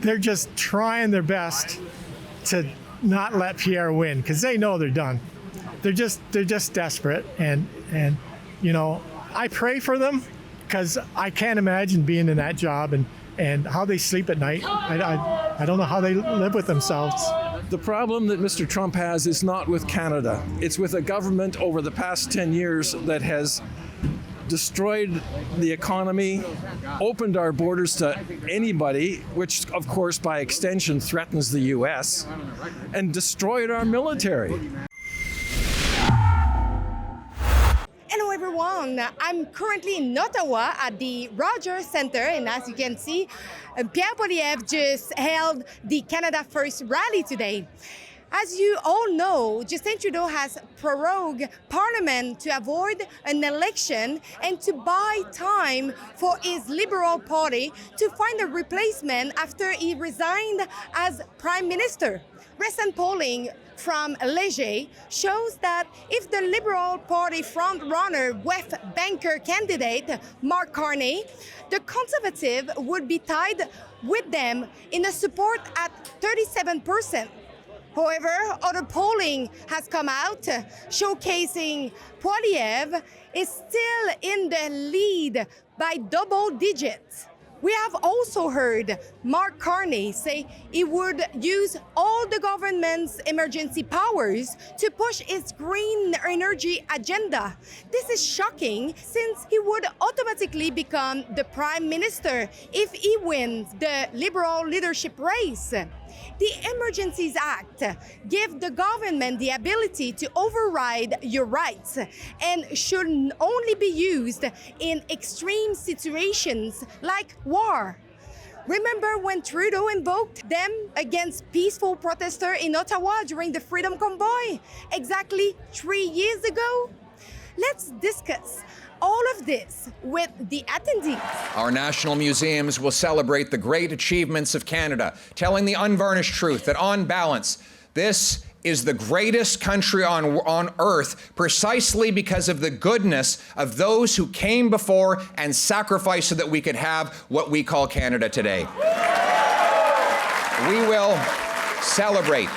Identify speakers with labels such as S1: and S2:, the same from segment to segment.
S1: they're just trying their best to not let Pierre win because they know they're done. They're just desperate, and you know, I pray for them because I can't imagine being in that job and how they sleep at night. I don't know how they live with themselves.
S2: The problem that Mr. Trump has is not with Canada. It's with a government over the past 10 years that has destroyed the economy, opened our borders to anybody, which of course by extension threatens the US, and destroyed our military.
S3: Hello everyone, I'm currently in Ottawa at the Rogers Centre, and as you can see, Pierre Poilievre just held the Canada First rally today. As you all know, Justin Trudeau has prorogued Parliament to avoid an election and to buy time for his Liberal Party to find a replacement after he resigned as Prime Minister. Recent polling from Lavoie shows that if the Liberal Party front-runner with banker candidate Mark Carney, the Conservative would be tied with them in a support at 37%. However, other polling has come out showcasing Poilievre is still in the lead by double digits. We have also heard Mark Carney say he would use all the government's emergency powers to push its green energy agenda. This is shocking since he would automatically become the Prime Minister if he wins the Liberal leadership race. The Emergencies Act gives the government the ability to override your rights and should only be used in extreme situations like war. Remember when Trudeau invoked them against peaceful protesters in Ottawa during the Freedom Convoy exactly 3 years ago? Let's discuss all of this with the attendees.
S4: Our national museums will celebrate the great achievements of Canada, telling the unvarnished truth that on balance, this is the greatest country on earth precisely because of the goodness of those who came before and sacrificed so that we could have what we call Canada today. We will celebrate.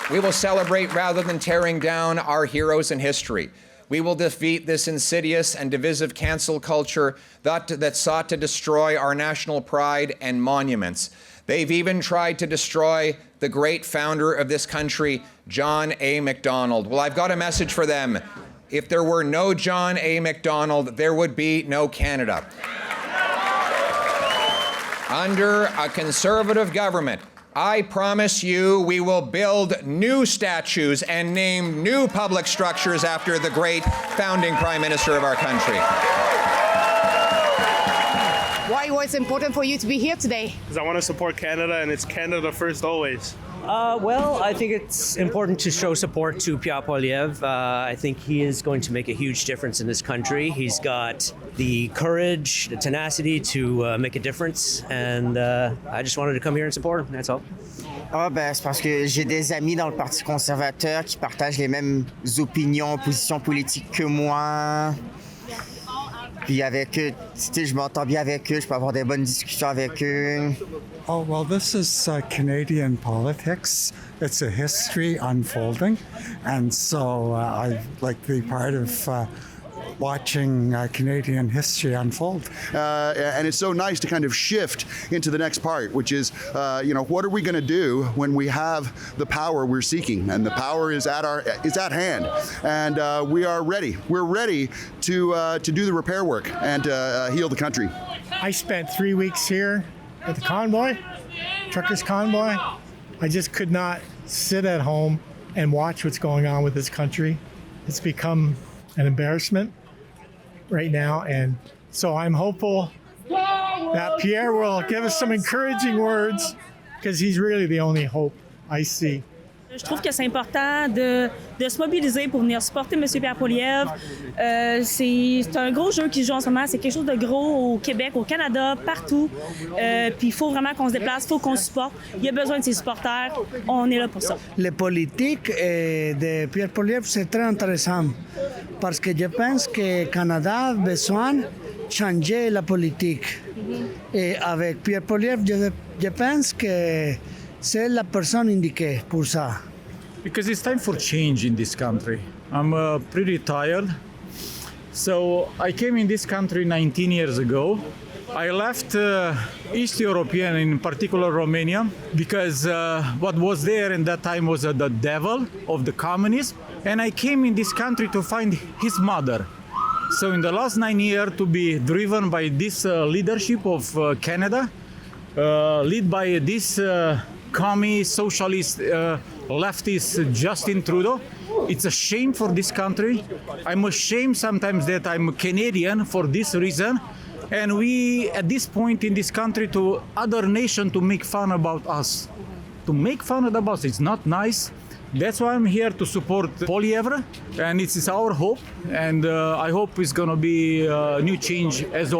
S4: We will celebrate rather than tearing down our heroes in history. We will defeat this insidious and divisive cancel culture that sought to destroy our national pride and monuments. They've even tried to destroy the great founder of this country, John A. Macdonald. Well, I've got a message for them. If there were no John A. Macdonald, there would be no Canada. Under a Conservative government, I promise you we will build new statues and name new public structures after the great founding Prime Minister of our country.
S3: Why was it important for you to be here today?
S5: Because I want to support Canada, and it's Canada first always.
S6: Well, I think it's important to show support to Pierre Poilievre. I think he is going to make a huge difference in this country. He's got the courage, the tenacity to make a difference, and I just wanted to come here and support him, that's all.
S7: C'est parce que j'ai des amis dans le Parti conservateur qui partagent les mêmes opinions, positions politiques que moi. Puis avec eux, je m'entends bien avec eux, je peux avoir des bonnes discussions avec eux.
S8: Oh, well, this is Canadian politics. It's a history unfolding. And so I like to be part of watching Canadian history unfold.
S9: And it's so nice to kind of shift into the next part, which is, what are we going to do when we have the power we're seeking? And the power is at hand. And we are ready. We're ready to do the repair work and heal the country.
S1: I spent 3 weeks here at the convoy, truckers' convoy. I just could not sit at home and watch what's going on with this country. It's become an embarrassment right now, and so I'm hopeful that Pierre will give us some encouraging words because he's really the only hope I see.
S10: Je trouve que c'est important de se mobiliser pour venir supporter M. Pierre Poilievre. C'est un gros jeu qui se joue en ce moment. C'est quelque chose de gros au Québec, au Canada, partout. Puis il faut vraiment qu'on se déplace, il faut qu'on supporte. Il y a besoin de ses supporters. On est là pour ça.
S11: La politique de Pierre Poilievre, c'est très intéressant parce que je pense que le Canada a besoin de changer la politique. Et avec Pierre Poilievre, je Je pense que c'est la personne indiquée pour ça.
S12: Because it's time for change in this country. I'm pretty tired. So I came in this country 19 years ago. I left East European, in particular Romania, because what was there in that time was the devil of the communism. And I came in this country to find his mother. So in the last 9 years, to be driven by this leadership of Canada, led by this commie, socialist, leftist Justin Trudeau, it's a shame for this country. I'm ashamed sometimes that I'm Canadian for this reason. And we, at this point in this country, to other nation to make fun about us. To make fun about us, it's not nice. That's why I'm here to support Poilievre, and it's our hope. And I hope it's going to be a new change as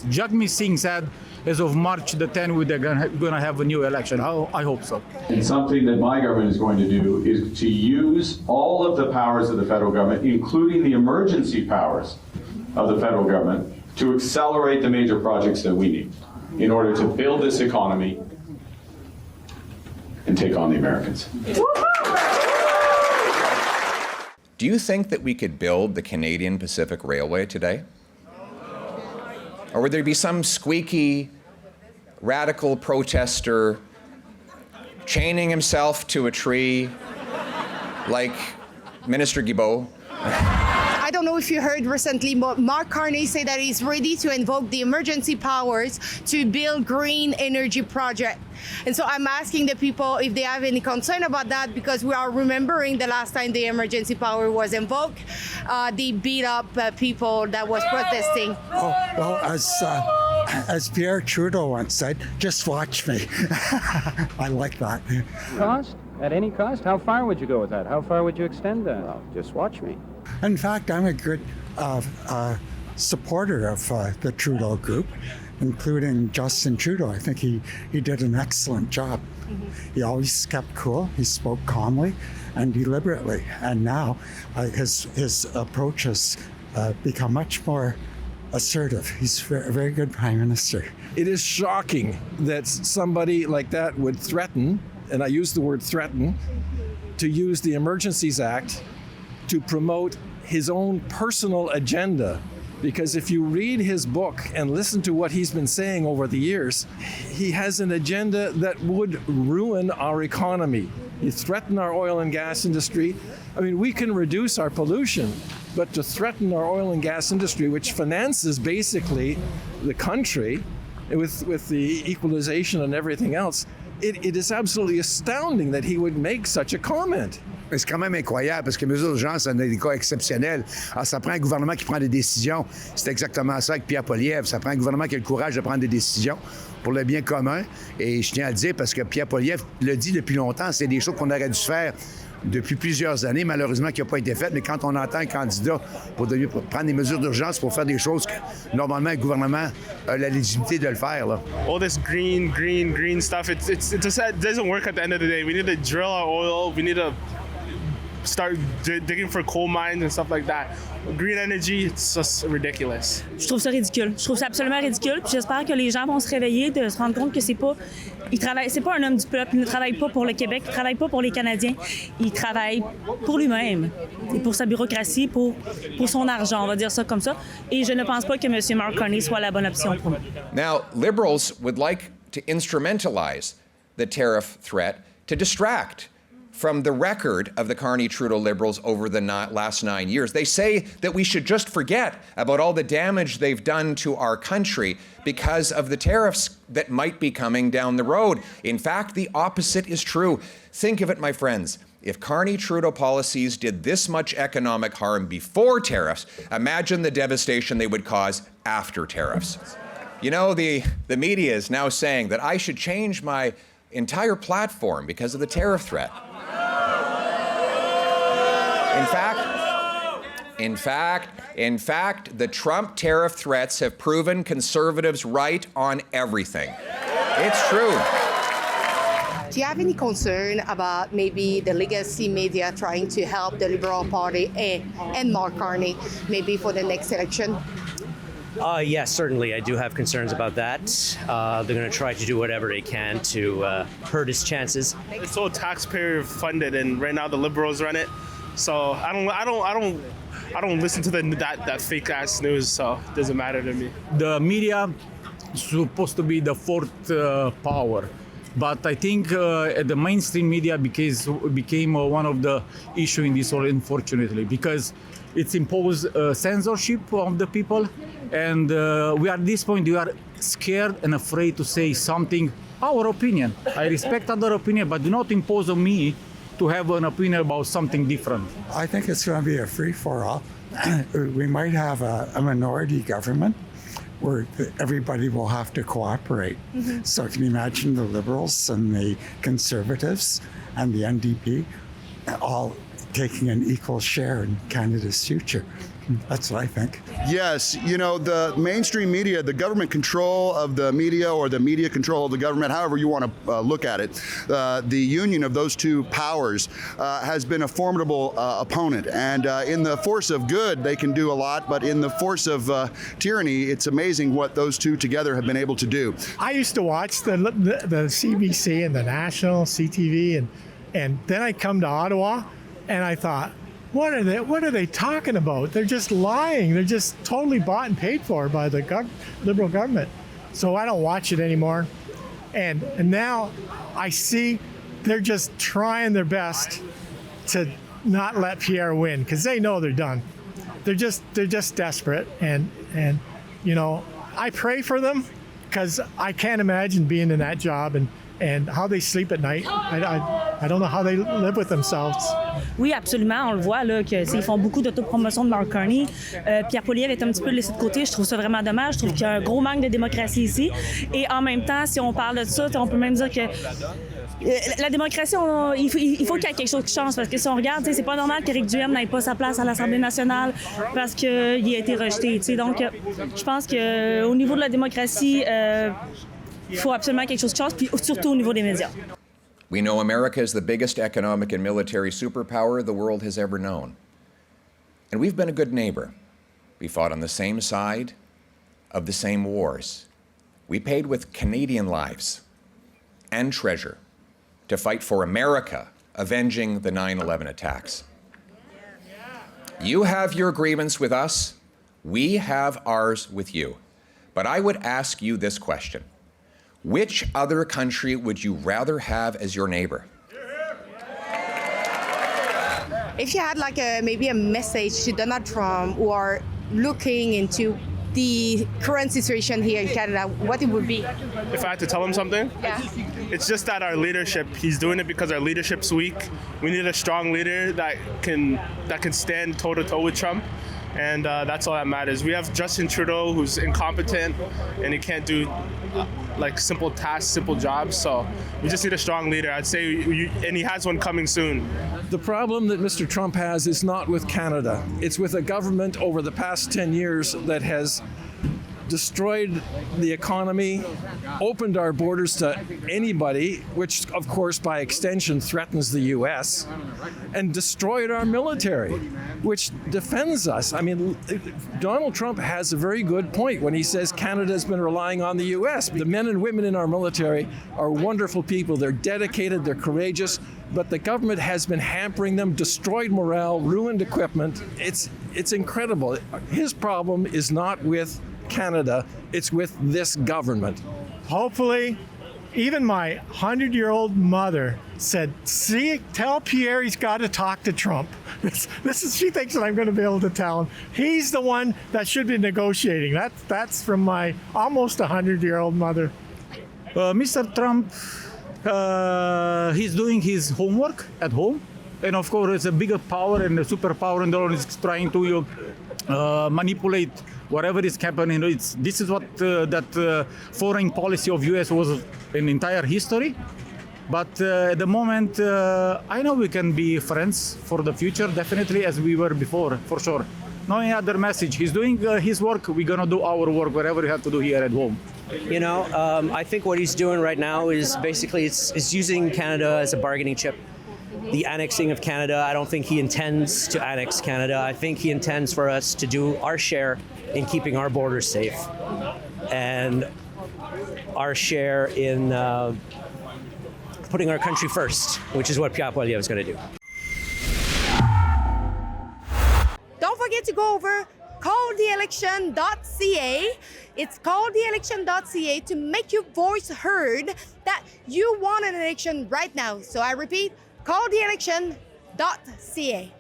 S12: Jagmeet Singh said, as of March the 10th, we're going to have a new election. I hope so.
S13: And something that my government is going to do is to use all of the powers of the federal government, including the emergency powers of the federal government, to accelerate the major projects that we need in order to build this economy and take on the Americans.
S4: Do you think that we could build the Canadian Pacific Railway today? Or would there be some squeaky, radical protester chaining himself to a tree like Minister Guilbeault?
S3: I don't know if you heard recently, but Mark Carney said that he's ready to invoke the emergency powers to build green energy project. And so I'm asking the people if they have any concern about that, because we are remembering the last time the emergency power was invoked, they beat up people that was protesting.
S8: Oh, well, as Pierre Trudeau once said, just watch me. I like that.
S14: Cost? At any cost? How far would you go with that? How far would you extend that?
S15: Well, just watch me.
S8: In fact, I'm a good supporter of the Trudeau group, including Justin Trudeau. I think he did an excellent job. Mm-hmm. He always kept cool. He spoke calmly and deliberately. And now his approach has become much more assertive. He's a very good prime minister.
S2: It is shocking that somebody like that would threaten, and I use the word threaten, to use the Emergencies Act to promote his own personal agenda. Because if you read his book and listen to what he's been saying over the years, he has an agenda that would ruin our economy. You threaten our oil and gas industry. I mean, we can reduce our pollution, but to threaten our oil and gas industry, which finances basically the country with the equalization and everything else, it is absolutely astounding that he would make such a comment.
S16: C'est quand même incroyable parce que les mesures d'urgence, c'est des cas exceptionnels. Alors, ça prend un gouvernement qui prend des décisions. C'est exactement ça avec Pierre Poilievre. Ça prend un gouvernement qui a le courage de prendre des décisions pour le bien commun. Et je tiens à le dire parce que Pierre Poilievre le dit depuis longtemps, c'est des choses qu'on aurait dû faire depuis plusieurs années, malheureusement, qui n'ont pas été faites. Mais quand on entend un candidat pour prendre des mesures d'urgence pour faire des choses que, normalement, le gouvernement a la légitimité de le faire. Là.
S5: All this green stuff, it doesn't work at the end of the day. We need to drill our oil. We need to start digging for coal mines and stuff like that. Green energy, it's just ridiculous.
S10: Je trouve ça ridicule. Je trouve ça absolument ridicule. Puis j'espère que les gens vont se réveiller, de se rendre compte que c'est pas un homme du peuple. Il ne travaille pas pour le Québec. Il ne travaille pas pour les Canadiens. Il travaille pour lui-même et pour sa bureaucratie, pour son argent. On va dire ça comme ça. Et je ne pense pas que M. Mark Carney soit la bonne option pour nous.
S4: Now, Liberals would like to instrumentalize the tariff threat to distract from the record of the Carney-Trudeau Liberals over the last 9 years. They say that we should just forget about all the damage they've done to our country because of the tariffs that might be coming down the road. In fact, the opposite is true. Think of it, my friends. If Carney-Trudeau policies did this much economic harm before tariffs, imagine the devastation they would cause after tariffs. You know, the media is now saying that I should change my entire platform because of the tariff threat. In fact, the Trump tariff threats have proven conservatives right on everything. It's true.
S3: Do you have any concern about maybe the legacy media trying to help the Liberal Party and Mark Carney maybe for the next election?
S6: Yes, certainly. I do have concerns about that. They're going to try to do whatever they can to hurt his chances.
S5: It's all taxpayer funded, and right now the Liberals run it. So I don't listen to that fake ass news. So it doesn't matter to me.
S12: The media is supposed to be the fourth power. But I think the mainstream media became one of the issue in this, unfortunately, because it's imposed censorship of the people, and we are at this point we are scared and afraid to say something, our opinion. I respect other opinion, but do not impose on me to have an opinion about something different.
S8: I think it's going to be a free-for-all. We might have a minority government where everybody will have to cooperate.
S10: Mm-hmm.
S8: So can you imagine the Liberals and the Conservatives and the NDP all taking an equal share in Canada's future? That's what I think.
S9: Yes, you know, the mainstream media, the government control of the media or the media control of the government, however you want to look at it, the union of those two powers has been a formidable opponent. And in the force of good, they can do a lot, but in the force of tyranny, it's amazing what those two together have been able to do.
S1: I used to watch the CBC and the National, CTV, and then I come to Ottawa, and I thought, what are they talking about? They're just lying. They're just totally bought and paid for by the Liberal government. So I don't watch it anymore. And now I see they're just trying their best to not let Pierre win because they know they're done. They're just desperate. And you know, I pray for them because I can't imagine being in that job and how they sleep at night. I don't know how they live with themselves.
S10: Oui, absolument. On le voit là, qu'ils font beaucoup d'autopromotion de Mark Carney. Pierre Poilievre est un petit peu laissé de côté. Je trouve ça vraiment dommage. Je trouve qu'il y a un gros manque de démocratie ici. Et en même temps, si on parle de ça, on peut même dire que la démocratie, il faut qu'il y ait quelque chose qui change. Parce que si on regarde, c'est pas normal qu'Éric Duhem n'ait pas sa place à l'Assemblée nationale parce qu'il a été rejeté. Donc, je pense qu'au niveau de la démocratie, il faut absolument quelque chose qui change, puis surtout au niveau des médias.
S4: We know America is the biggest economic and military superpower the world has ever known. And we've been a good neighbor. We fought on the same side of the same wars. We paid with Canadian lives and treasure to fight for America, avenging the 9/11 attacks. You have your grievance with us. We have ours with you. But I would ask you this question. Which other country would you rather have as your neighbor?
S3: If you had like maybe a message to Donald Trump who are looking into the current situation here in Canada, what it would be?
S5: If I had to tell him something?
S3: Yeah.
S5: It's just that our leadership, he's doing it because our leadership's weak. We need a strong leader that can stand toe-to-toe with Trump. And that's all that matters. We have Justin Trudeau, who's incompetent, and he can't do like simple tasks, simple jobs. So we just need a strong leader. I'd say, and he has one coming soon.
S2: The problem that Mr. Trump has is not with Canada. It's with a government over the past 10 years that has destroyed the economy, opened our borders to anybody, which of course by extension threatens the US, and destroyed our military, which defends us. I mean, Donald Trump has a very good point when he says Canada has been relying on the US. The men and women in our military are wonderful people. They're dedicated, they're courageous, but the government has been hampering them, destroyed morale, ruined equipment. It's incredible. His problem is not with Canada, it's with this government.
S1: Hopefully, even my 100-year-old mother said, see, tell Pierre he's got to talk to Trump. She thinks that I'm going to be able to tell him. He's the one that should be negotiating. That's from my almost 100-year-old mother.
S12: Mr. Trump, he's doing his homework at home. And of course, it's a bigger power and a superpower, and they're trying to manipulate whatever is happening. This is what that foreign policy of U.S. was in entire history. But at the moment, I know we can be friends for the future, definitely, as we were before, for sure. No any other message. He's doing his work. We're going to do our work, whatever we have to do here at home.
S6: You know, I think what he's doing right now is basically it's using Canada as a bargaining chip. The annexing of Canada, I don't think he intends to annex Canada. I think he intends for us to do our share in keeping our borders safe and our share in putting our country first, which is what Pierre Poilievre is going to do.
S3: Don't forget to go over calltheelection.ca. It's calltheelection.ca to make your voice heard that you want an election right now. So I repeat, calltheelection.ca.